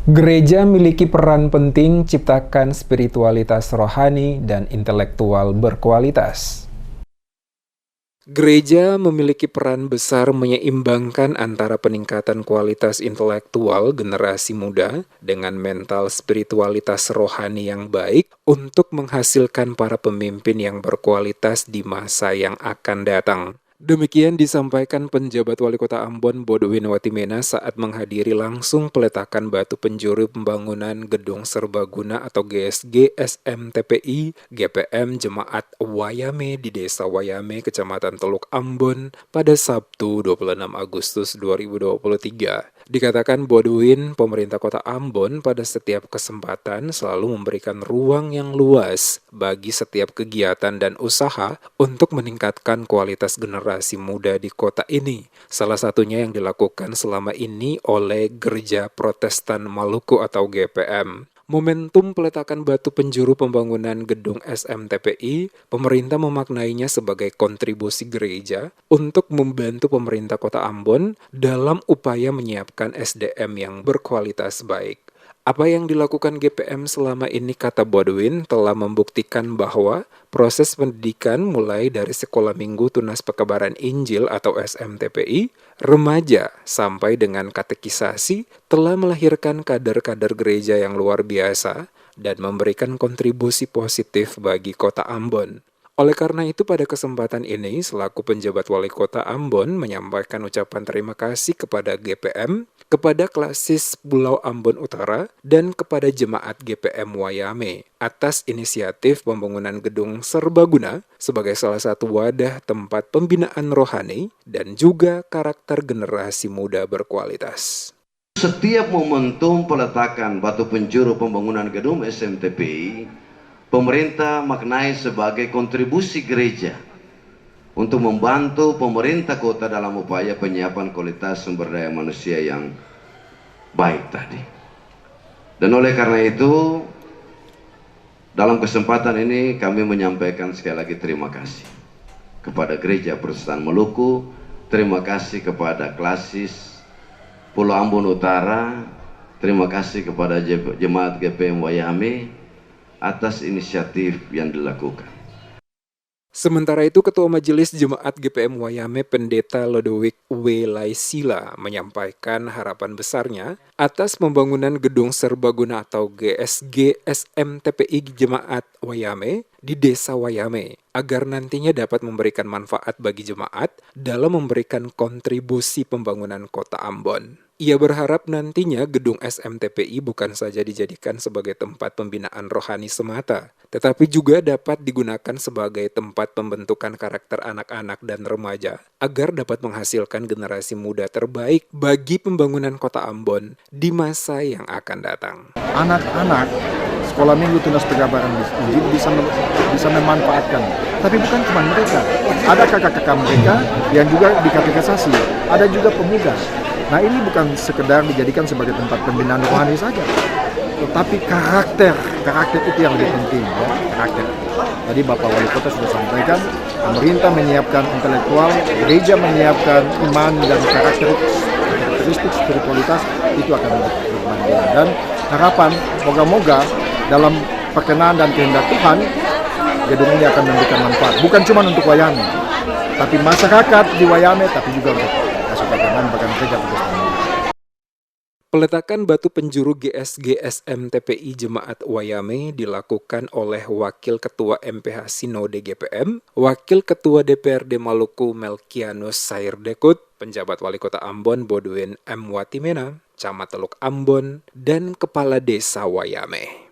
Gereja memiliki peran penting ciptakan spiritualitas rohani dan intelektual berkualitas. Gereja memiliki peran besar menyeimbangkan antara peningkatan kualitas intelektual generasi muda dengan mental spiritualitas rohani yang baik untuk menghasilkan para pemimpin yang berkualitas di masa yang akan datang. Demikian disampaikan penjabat Wali Kota Ambon Bodowin Watimena saat menghadiri langsung peletakan batu penjuru pembangunan Gedung Serbaguna atau GSG SMTPI GPM Jemaat Wayame di Desa Wayame, Kecamatan Teluk Ambon pada Sabtu 26 Agustus 2023. Dikatakan Bodowin, pemerintah Kota Ambon pada setiap kesempatan selalu memberikan ruang yang luas bagi setiap kegiatan dan usaha untuk meningkatkan kualitas generasi muda di kota ini. Salah satunya yang dilakukan selama ini oleh Gereja Protestan Maluku atau GPM. Momentum peletakan batu penjuru pembangunan gedung SMTPI, pemerintah memaknainya sebagai kontribusi gereja untuk membantu pemerintah Kota Ambon dalam upaya menyiapkan SDM yang berkualitas baik. Apa yang dilakukan GPM selama ini, kata Bodowin, telah membuktikan bahwa proses pendidikan mulai dari Sekolah Minggu Tunas Pekebaran Injil atau SMTPI, remaja sampai dengan katekisasi telah melahirkan kader-kader gereja yang luar biasa dan memberikan kontribusi positif bagi Kota Ambon. Oleh karena itu pada kesempatan ini selaku penjabat Wali Kota Ambon menyampaikan ucapan terima kasih kepada GPM, kepada Klasis Pulau Ambon Utara, dan kepada Jemaat GPM Wayame atas inisiatif pembangunan Gedung Serbaguna sebagai salah satu wadah tempat pembinaan rohani dan juga karakter generasi muda berkualitas. Setiap momentum peletakan batu penjuru pembangunan gedung SMTPI, pemerintah maknai sebagai kontribusi gereja untuk membantu pemerintah kota dalam upaya penyiapan kualitas sumber daya manusia yang baik tadi. Dan oleh karena itu, dalam kesempatan ini kami menyampaikan sekali lagi terima kasih kepada Gereja Protestan Maluku, terima kasih kepada Klasis Pulau Ambon Utara, terima kasih kepada Jemaat GPM Wayame atas inisiatif yang dilakukan. Sementara itu, Ketua Majelis Jemaat GPM Wayame Pendeta Lodowik W. Laisila menyampaikan harapan besarnya atas pembangunan Gedung Serbaguna atau GSG SMTPI Jemaat Wayame di Desa Wayame agar nantinya dapat memberikan manfaat bagi jemaat dalam memberikan kontribusi pembangunan Kota Ambon. Ia berharap nantinya gedung SMTPI bukan saja dijadikan sebagai tempat pembinaan rohani semata, tetapi juga dapat digunakan sebagai tempat pembentukan karakter anak-anak dan remaja agar dapat menghasilkan generasi muda terbaik bagi pembangunan Kota Ambon di masa yang akan datang. Anak-anak Sekolah Minggu Tunas Pekebaran Injil bisa memanfaatkan, tapi bukan cuma mereka. Ada kakak-kakak mereka yang juga dikategorisasi, ada juga pemuda. Nah, ini bukan sekedar dijadikan sebagai tempat pembinaan rohani saja, tetapi karakter itu yang lebih penting, ya, karakter. Tadi Bapak Wali Kota sudah sampaikan, pemerintah menyiapkan intelektual, gereja menyiapkan iman dan karakteristik spiritualitas itu akan berbanding. Dan harapan, moga-moga dalam perkenan dan kehendak Tuhan, gedung ini akan memberikan manfaat, bukan cuma untuk Wayame, tapi masyarakat di Wayame, tapi juga untuk bahkan gereja Protestan. Peletakan batu penjuru GSG SMTPI Jemaat Wayame dilakukan oleh Wakil Ketua MPH Sinode GPM, Wakil Ketua DPRD Maluku Melkianus Sairdekut, penjabat Wali Kota Ambon Bodowin M. Watimena, Camat Teluk Ambon, dan Kepala Desa Wayame.